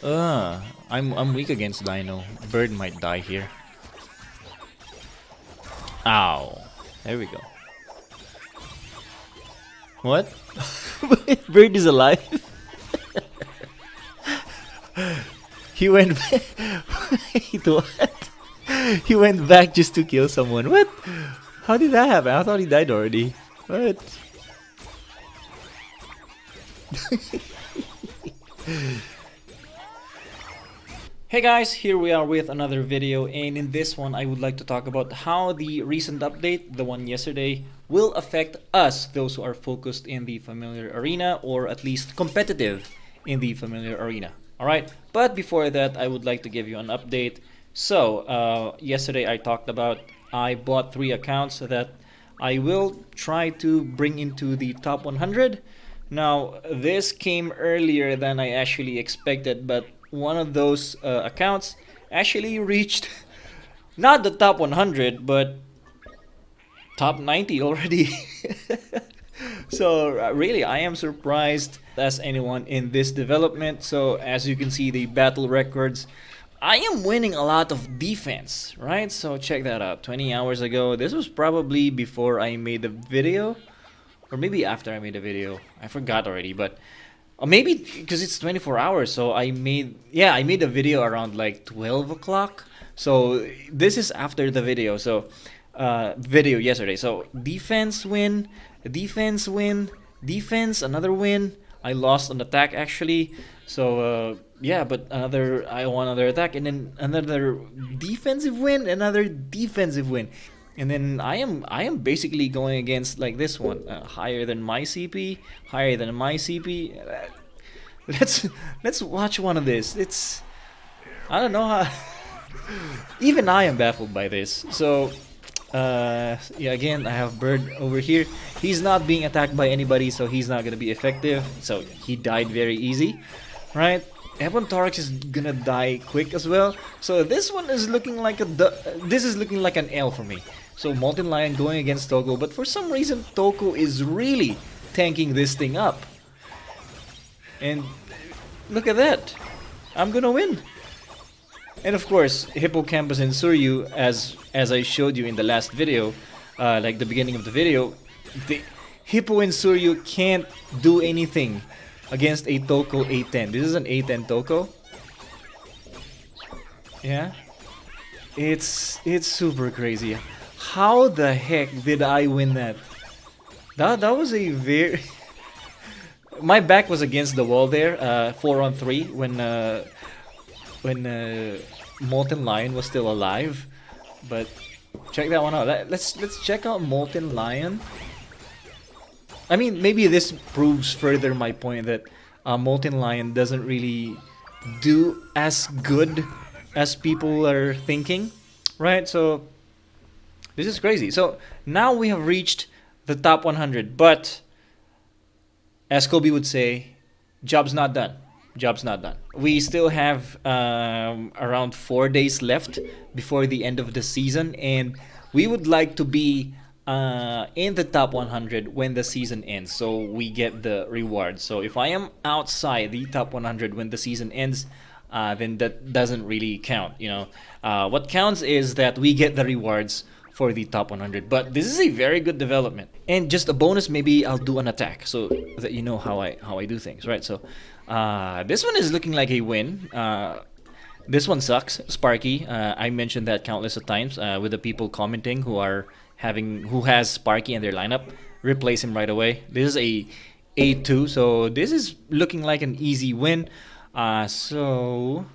I'm weak against Dino. Bird might die here. Ow. There we go. What? Bird is alive? He went back. Wait, what? He went back just to kill someone. What? How did that happen? I thought he died already. What? Hey guys, here we are with another video, and in this one I would like to talk about how the recent update, the one yesterday, will affect us, those who are focused in the familiar arena, or at least competitive in the familiar arena. Alright, but before that I would like to give you an update. So, yesterday I talked about I bought 3 accounts that I will try to bring into the top 100. Now, this came earlier than I actually expected, but one of those accounts actually reached not the top 100 but top 90 already. So really I am surprised as anyone in this development. So as you can see, the battle records, I am winning a lot of defense, right? So check that out. 20 hours ago, this was probably before I made the video, or maybe after I made the video, I forgot already. But maybe because it's 24 hours, so I made a video around like 12 o'clock. So this is after the video. So video yesterday. So defense win, defense win, defense another win. I lost an attack actually. So yeah, but I won another attack, and then another defensive win, another defensive win. And then I am basically going against like this one, higher than my CP, higher than my CP. Let's watch one of this. It's, I don't know how. Even I am baffled by this. So yeah, again I have Bird over here. He's not being attacked by anybody, so he's not gonna be effective. So he died very easy, right? Ebon Torx is gonna die quick as well. So this one is looking like this is looking like an L for me. So Molten Lion going against Toko, but for some reason Toko is really tanking this thing up. And look at that, I'm gonna win. And of course, Hippocampus and Suryu, as I showed you in the last video, like the beginning of the video, the Hippo and Suryu can't do anything against a Toko A10. This is an A10 Toko. Yeah, it's super crazy. How the heck did I win that? That was a very my back was against the wall there. 4-on-3 when Molten Lion was still alive. But check that one out. Let's check out Molten Lion. I mean, maybe this proves further my point that Molten Lion doesn't really do as good as people are thinking, right? So this is crazy. So now we have reached the top 100, but as Kobe would say, job's not done. Job's not done. We still have around 4 days left before the end of the season, and we would like to be in the top 100 when the season ends, so we get the reward. So if I am outside the top 100 when the season ends, then that doesn't really count. You know, what counts is that we get the rewards for the top 100. But this is a very good development, and just a bonus, maybe I'll do an attack so that you know how I do things, right? So this one is looking like a win. This one sucks, Sparky. I mentioned that countless of times with the people commenting who has Sparky in their lineup. Replace him right away. This is a A2, so this is looking like an easy win. So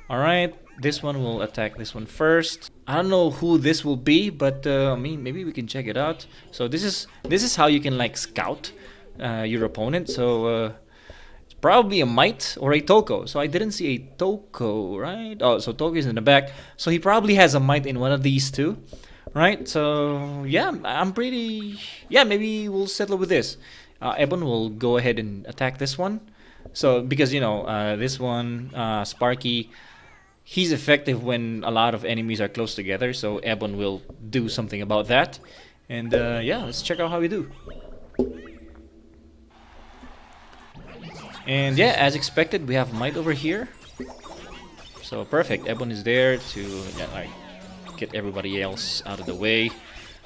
all right, this one will attack this one first. I don't know who this will be, but I mean, maybe we can check it out. So this is how you can like scout your opponent. So it's probably a Might or a Toko. So I didn't see a Toko, right? Oh, so Toko is in the back. So he probably has a Might in one of these two, right? So yeah, I'm pretty. Yeah, maybe we'll settle with this. Ebon will go ahead and attack this one. So because you know this one, Sparky, he's effective when a lot of enemies are close together, so Ebon will do something about that. And yeah, let's check out how we do. And yeah, as expected, we have Might over here. So perfect. Ebon is there to like get everybody else out of the way.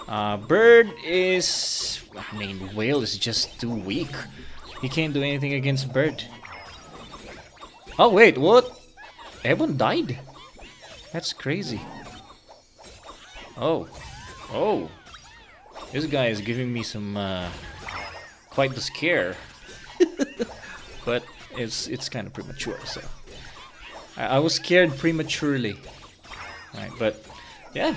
Bird is... I mean, Whale is just too weak. He can't do anything against Bird. Oh wait, what? Ebon died? That's crazy. Oh. Oh. This guy is giving me some quite the scare. But it's kind of premature, so I was scared prematurely. Right, but yeah.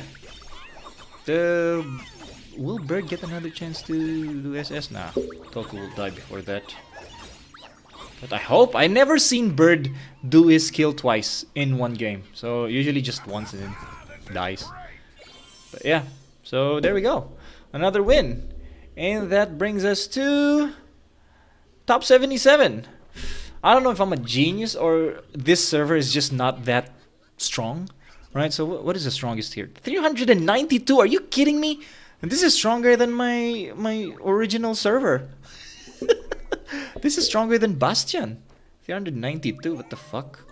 Will Bird get another chance to do SS? Nah, Toku will die before that. But I hope. I never seen Bird do his skill twice in one game. So usually just once and then dies. But yeah, so there we go. Another win. And that brings us to top 77. I don't know if I'm a genius or this server is just not that strong. Right, so what is the strongest here? 392, are you kidding me? And this is stronger than my original server. This is stronger than Bastion. 392, what the fuck?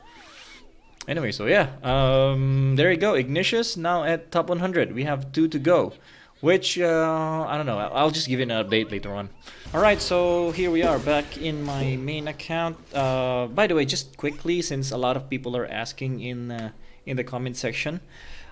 Anyway, so yeah, there you go. Ignatius now at top 100. We have 2 to go, which I don't know. I'll just give you an update later on. All right, so here we are back in my main account. By the way, just quickly, since a lot of people are asking in the comment section,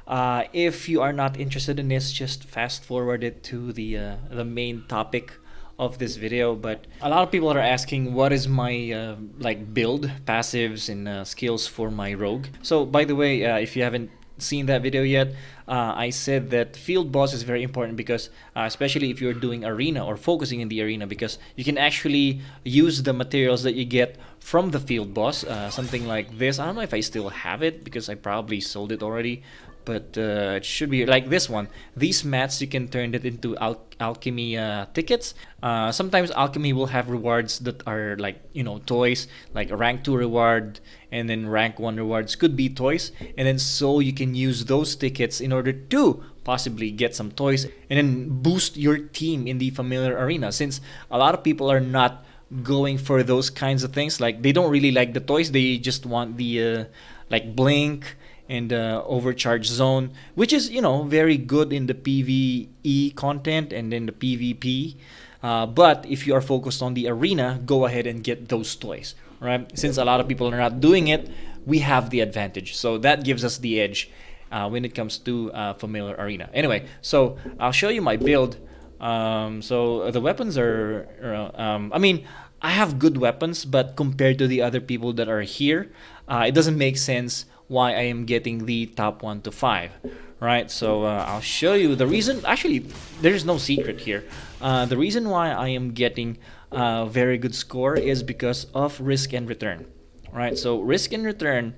if you are not interested in this, just fast forward it to the main topic of this video. But a lot of people are asking what is my like build, passives, and skills for my rogue. So by the way, if you haven't seen that video yet, I said that field boss is very important because especially if you're doing arena or focusing in the arena, because you can actually use the materials that you get from the field boss, something like this. I don't know if I still have it because I probably sold it already, but it should be like this one. These mats, you can turn it into alchemy tickets. Sometimes alchemy will have rewards that are like, you know, toys, like a rank 2 reward, and then rank 1 rewards could be toys, and then so you can use those tickets in order to possibly get some toys and then boost your team in the familiar arena, since a lot of people are not going for those kinds of things. Like they don't really like the toys, they just want the like blink and overcharge zone, which is, you know, very good in the PvE content and then the PvP. But if you are focused on the arena, go ahead and get those toys, right? Since a lot of people are not doing it, we have the advantage. So that gives us the edge when it comes to familiar arena. Anyway, so I'll show you my build. So the weapons are, I mean, I have good weapons, but compared to the other people that are here, it doesn't make sense why I am getting the top 1 to 5, right? So I'll show you the reason. Actually, there's no secret here. The reason why I am getting a very good score is because of risk and return, right? So risk and return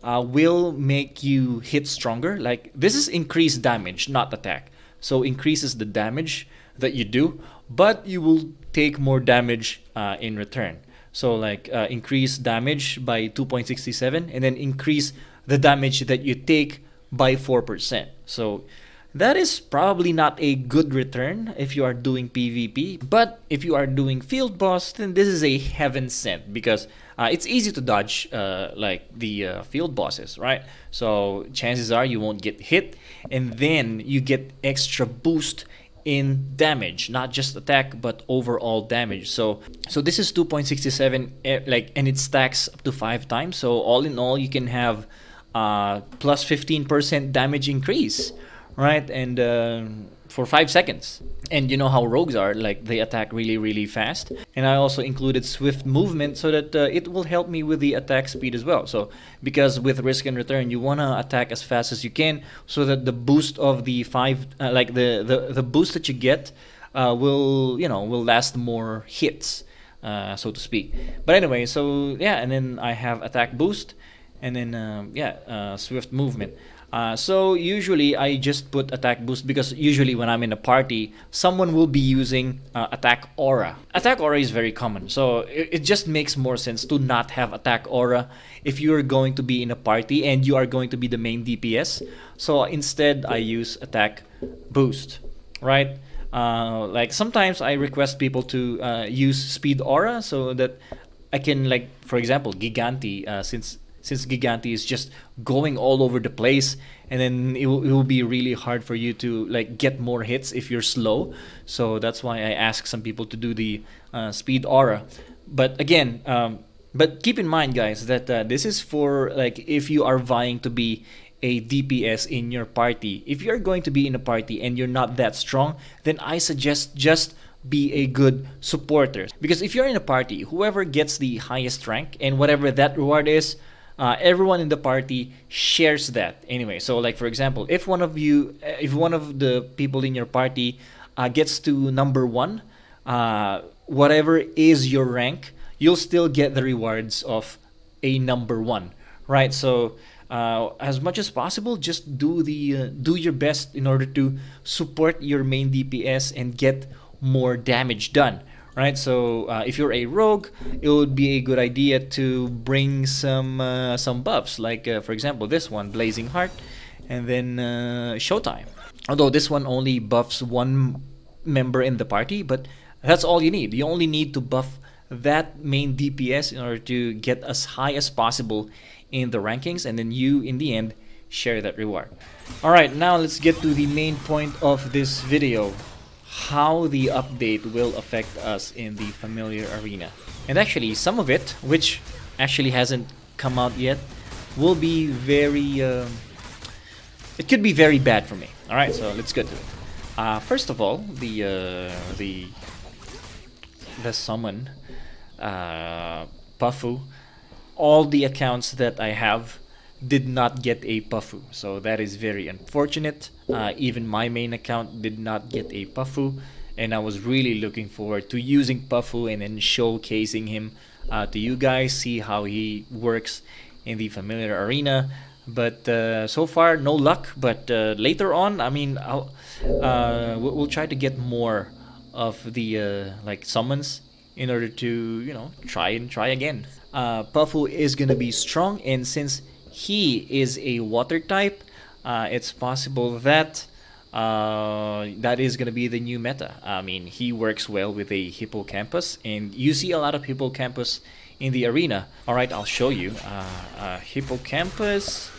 will make you hit stronger. Like this is increased damage, not attack. So increases the damage that you do, but you will take more damage in return. So like increase damage by 2.67 and then increase the damage that you take by 4%. So that is probably not a good return if you are doing PvP, but if you are doing field boss, then this is a heaven sent, because it's easy to dodge like the field bosses, right? So chances are you won't get hit, and then you get extra boost in damage, not just attack but overall damage. So this is 2.67 like, and it stacks up to 5 times. So all in all, you can have plus 15% damage increase, right? And for 5 seconds. And you know how rogues are, like they attack really fast. And I also included swift movement so that it will help me with the attack speed as well. So because with risk and return, you want to attack as fast as you can so that the boost of the like the boost that you get will last more hits, so to speak. But anyway, so yeah, and then I have attack boost, and then swift movement. So usually I just put attack boost because usually when I'm in a party, someone will be using attack aura. Attack aura is very common, so it just makes more sense to not have attack aura if you're going to be in a party and you are going to be the main DPS. So instead I use attack boost, right? Like sometimes I request people to use speed aura so that I can, like, for example, Giganti, since Gigante is just going all over the place, and then it will be really hard for you to like get more hits if you're slow. So that's why I ask some people to do the speed aura. But again, but keep in mind, guys, that this is for like if you are vying to be a DPS in your party. If you're going to be in a party and you're not that strong, then I suggest just be a good supporter. Because if you're in a party, whoever gets the highest rank and whatever that reward is, everyone in the party shares that anyway. So, like for example, if one of you, if one of the people in your party gets to number one, whatever is your rank, you'll still get the rewards of a number one, right? So as much as possible, just do your best in order to support your main DPS and get more damage done, right? So if you're a rogue, it would be a good idea to bring some buffs, like for example this one, Blazing Heart, and then Showtime. Although this one only buffs one member in the party, but that's all you need. You only need to buff that main DPS in order to get as high as possible in the rankings, and then you in the end share that reward. Alright, now let's get to the main point of this video: how the update will affect us in the familiar arena. And actually some of it, which actually hasn't come out yet, will be very it could be very bad for me. Alright, so let's get to it. First of all, the summon Puffu. All the accounts that I have did not get a Puffu, so that is very unfortunate. Even my main account did not get a Puffu, and I was really looking forward to using Puffu and then showcasing him to you guys, see how he works in the familiar arena. But so far no luck. But later on, I mean, we'll try to get more of the like summons in order to, you know, try again. Puffu is gonna be strong, and since he is a water type, it's possible that that is gonna be the new meta. I mean, he works well with a hippocampus, and you see a lot of hippocampus in the arena. Alright, I'll show you. Hippocampus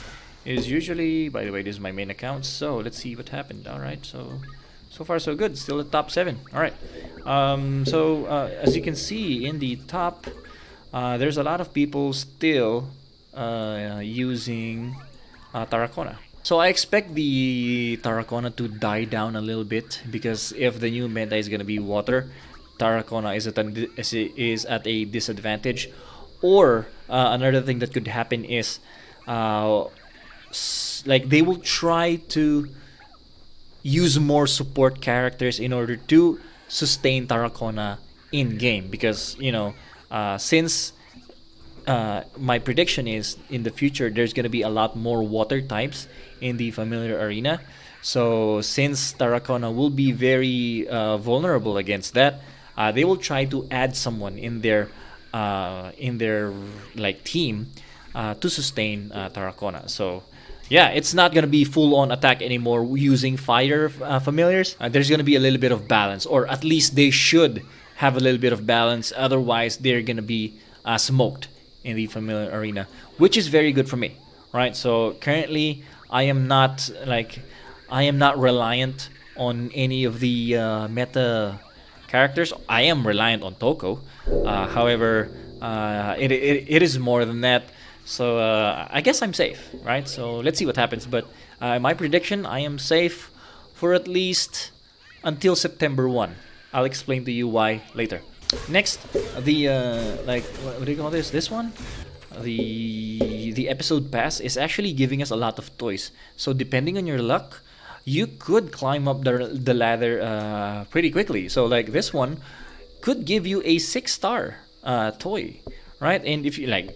is usually, by the way, this is my main account, so let's see what happened. Alright, so far so good, still at top 7. Alright, so as you can see in the top, there's a lot of people still using Tarracona. So I expect the Tarracona to die down a little bit, because if the new meta is going to be water, Tarracona is at a disadvantage. Or another thing that could happen is like they will try to use more support characters in order to sustain Tarracona in game, because you know, since my prediction is in the future there's gonna be a lot more water types in the familiar arena. So since Tarracona will be very vulnerable against that, they will try to add someone in their like team to sustain Tarracona. So yeah, it's not gonna be full-on attack anymore using fire familiars. There's gonna be a little bit of balance, or at least they should have a little bit of balance. Otherwise, they're gonna be smoked in the familiar arena, which is very good for me, right? So currently, I am not reliant on any of the meta characters. I am reliant on Toko. However, it is more than that. So I guess I'm safe, right? So let's see what happens. But my prediction, I am safe for at least until September 1. I'll explain to you why later. Next, the like what do you call this? This one, the episode pass is actually giving us a lot of toys. So depending on your luck, you could climb up the ladder pretty quickly. So like this one could give you a 6-star toy, right? And if you like,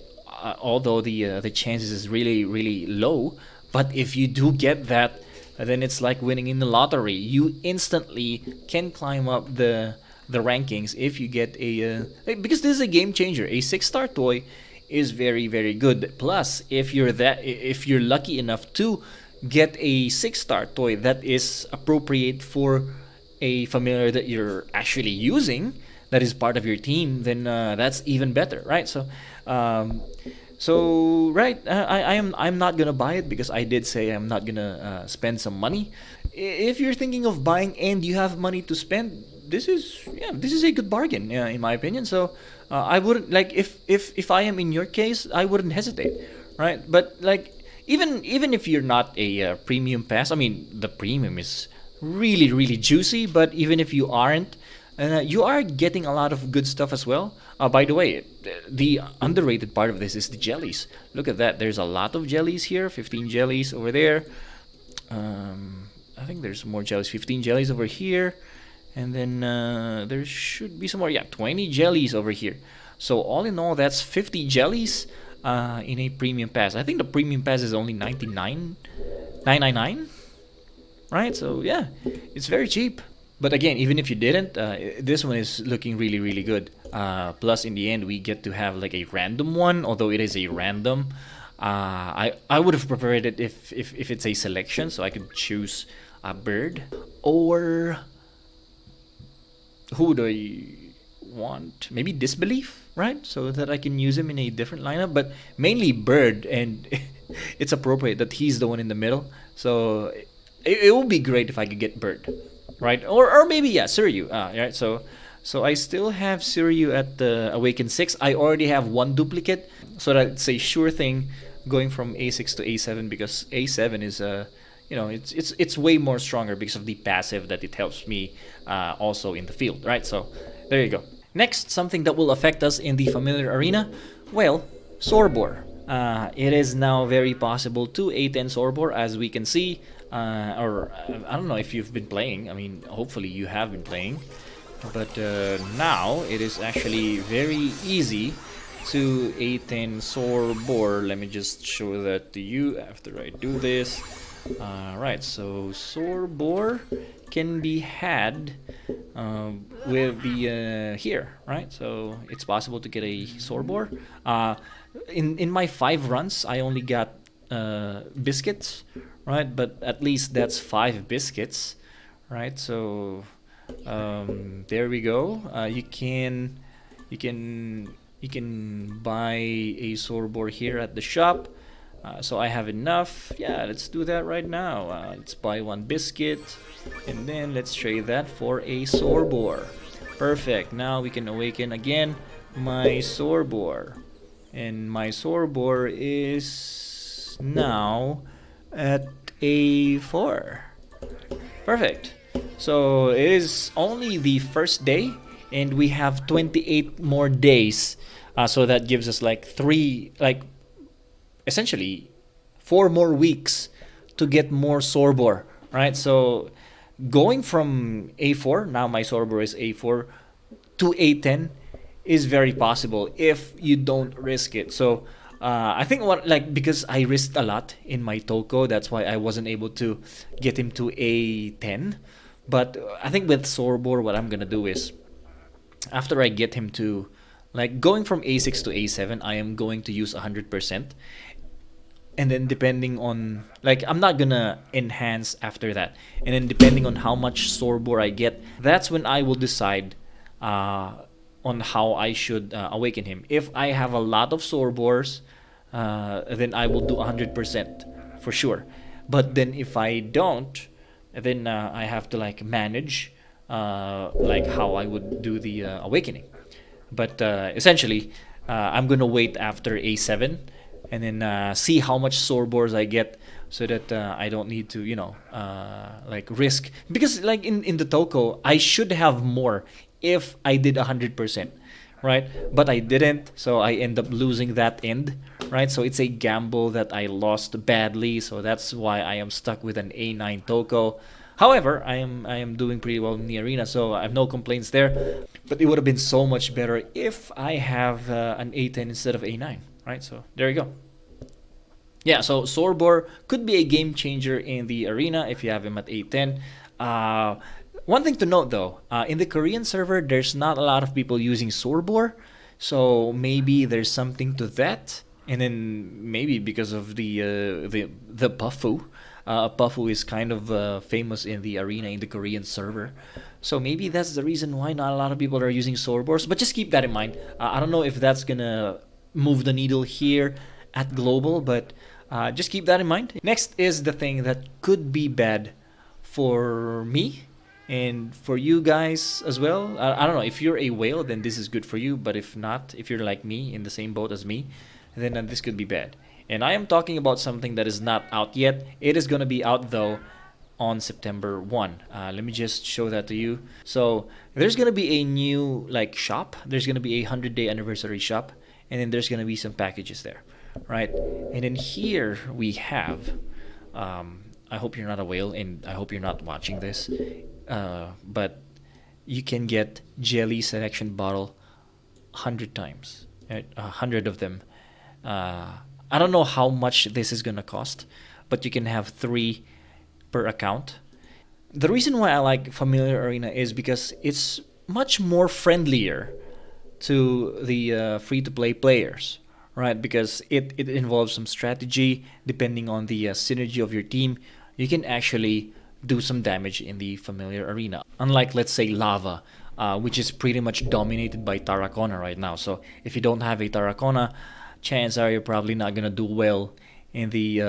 although the chances is really low, but if you do get that, then it's like winning in the lottery. You instantly can climb up the rankings if you get a because this is a game changer. A 6-star toy is very good. Plus, if you're lucky enough to get a 6-star toy that is appropriate for a familiar that you're actually using, that is part of your team, then that's even better, right? Um, right, I'm not gonna buy it because I did say I'm not gonna spend some money. If you're thinking of buying and you have money to spend, this is a good bargain, in my opinion. So I wouldn't like if I am in your case, I wouldn't hesitate, right? But like even if you're not a premium pass, I mean the premium is really juicy. But even if you aren't, you are getting a lot of good stuff as well. By the way, the underrated part of this is the jellies. Look at that. There's a lot of jellies here. 15 jellies over there. I think there's more jellies. 15 jellies over here. And then there should be some more. Yeah, 20 jellies over here. So all in all, that's 50 jellies in a premium pass. I think the premium pass is only 999, right? So yeah, it's very cheap. But again, even if you didn't, this one is looking really good. Plus, in the end, we get to have like a random one, although it is a random. I would have preferred it if it's a selection, so I could choose a bird. Or who do I want? Maybe Disbelief, right? So that I can use him in a different lineup, but mainly bird, and it's appropriate that he's the one in the middle. So it would be great if I could get bird, right? Or maybe yeah, Suryu. Right. So I still have Suryu at the Awaken 6. I already have one duplicate, so that's a sure thing going from A6 to A7 because A7 is it's way more stronger because of the passive that it helps me also in the field, right? So there you go. Next, something that will affect us in the familiar arena, well, Sorbor. It is now very possible to A10 Sorbor, as we can see. Or I don't know if you've been playing. I mean, hopefully you have been playing. But now it is actually very easy to A10 Sorbor. Let me just show that to you after I do this. Right, so Sorbor can be had with the here, right? So it's possible to get a Sorbor. In my 5 runs, I only got biscuits, right? But at least that's 5 biscuits, right? So there we go. You can buy a Sorbor here at the shop. So I have enough. Yeah, let's do that right now. Let's buy 1 biscuit, and then let's trade that for a Sorbor. Perfect. Now we can awaken again my Sorbor, and my Sorbor is now at A4. Perfect. So it is only the first day, and we have 28 more days. So that gives us like essentially 4 more weeks to get more Sorbor, right? So going from A4, now my Sorbor is A4, to A10 is very possible if you don't risk it. So I think because I risked a lot in my Toko, that's why I wasn't able to get him to A10. But I think with Sorbor, what I'm gonna do is after I get him to going from A6 to A7, I am going to use 100%. And then depending on I'm not gonna enhance after that, and then depending on how much Sorbor I get, that's when I will decide on how I should awaken him. If I have a lot of Sorbors, then I will do 100% for sure. But then if I don't, then I have to manage how I would do the awakening. But essentially, I'm gonna wait after A7 and then see how much Sorbors I get, so that I don't need to risk, because in the Toko I should have more if I did 100%, right? But I didn't, so I end up losing that end, right? So it's a gamble that I lost badly, so that's why I am stuck with an A9 Toko. However, I am doing pretty well in the arena, so I have no complaints there. But it would have been so much better if I have an A10 instead of A9, right? So there you go. Yeah, so Sorbor could be a game changer in the arena if you have him at A10. One thing to note though, in the Korean server, there's not a lot of people using Sorbor, so maybe there's something to that. And then maybe because of the Puffu. Puffu is kind of famous in the arena in the Korean server. So maybe that's the reason why not a lot of people are using Sorbors. But just keep that in mind. I don't know if that's gonna move the needle here at global, but just keep that in mind. Next is the thing that could be bad for me and for you guys as well. I don't know, if you're a whale, then this is good for you, but if not, if you're like me, in the same boat as me, then this could be bad. And I am talking about something that is not out yet. It is going to be out though on September 1. Let me just show that to you. So there's going to be a new like shop. There's going to be a 100-day anniversary shop, and then there's going to be some packages there, right? And then here we have, I hope you're not a whale, and I hope you're not watching this, but you can get jelly selection bottle 100 times, right? 100 of them. I don't know how much this is gonna cost, but you can have 3 per account. The reason why I like Familiar Arena is because it's much more friendlier to the free-to-play players, right? Because it involves some strategy. Depending on the synergy of your team, you can actually do some damage in the Familiar Arena. Unlike, let's say, Lava, which is pretty much dominated by Tarracona right now. So if you don't have a Tarracona, chances are you're probably not gonna do well in the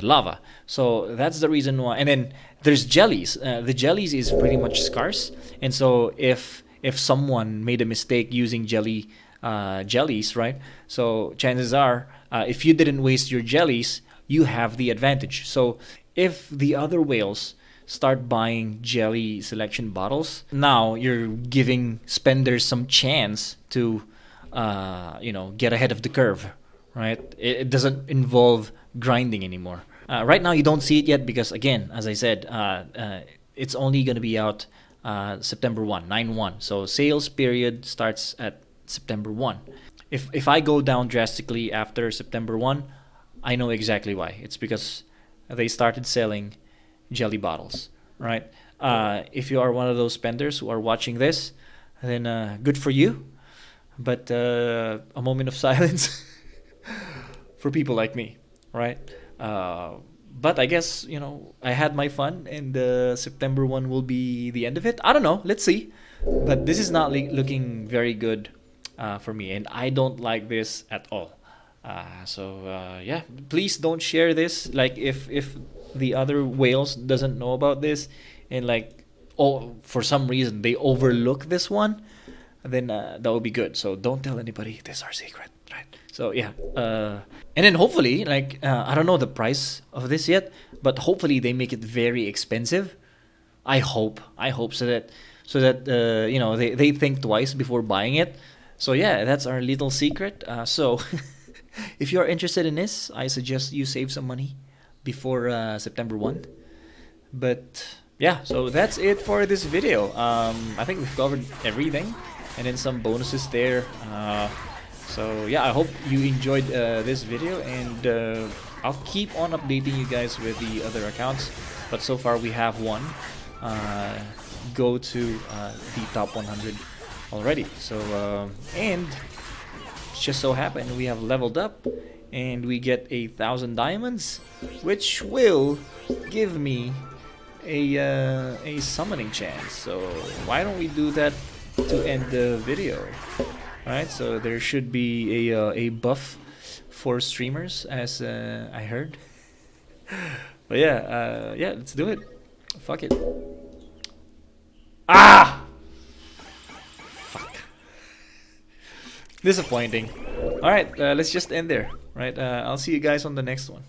lava. So that's the reason why. And then there's jellies. The jellies is pretty much scarce, and so if someone made a mistake using jellies, right? So chances are, if you didn't waste your jellies, you have the advantage. So if the other whales start buying jelly selection bottles, now you're giving spenders some chance to get ahead of the curve, right? It doesn't involve grinding anymore. Right now, you don't see it yet because, again, as I said, it's only going to be out September 1, 9/1. So sales period starts at September 1. If I go down drastically after September 1, I know exactly why. It's because they started selling jelly bottles, right? If you are one of those spenders who are watching this, then good for you. But a moment of silence for people like me, right? But I guess, I had my fun, and September 1 will be the end of it. I don't know. Let's see. But this is not looking very good for me, and I don't like this at all. Yeah, please don't share this. Like, if the other whales doesn't know about this, and like, for some reason they overlook this one, then that would be good. So don't tell anybody. This is our secret, right? So yeah, and then hopefully, like, I don't know the price of this yet, but hopefully they make it very expensive. I hope so that they think twice before buying it. So yeah, that's our little secret. So if you are interested in this, I suggest you save some money before September 1. But yeah, so that's it for this video. I think we've covered everything, and then some bonuses there. So yeah, I hope you enjoyed this video, and I'll keep on updating you guys with the other accounts. But so far we have one go to the top 100 already. So and just so happened we have leveled up, and we get 1,000 diamonds, which will give me a summoning chance. So why don't we do that to end the video? Alright, so there should be a buff for streamers, as I heard. But yeah, let's do it. Fuck it. Ah! Fuck. Disappointing. Alright, let's just end there. Right, I'll see you guys on the next one.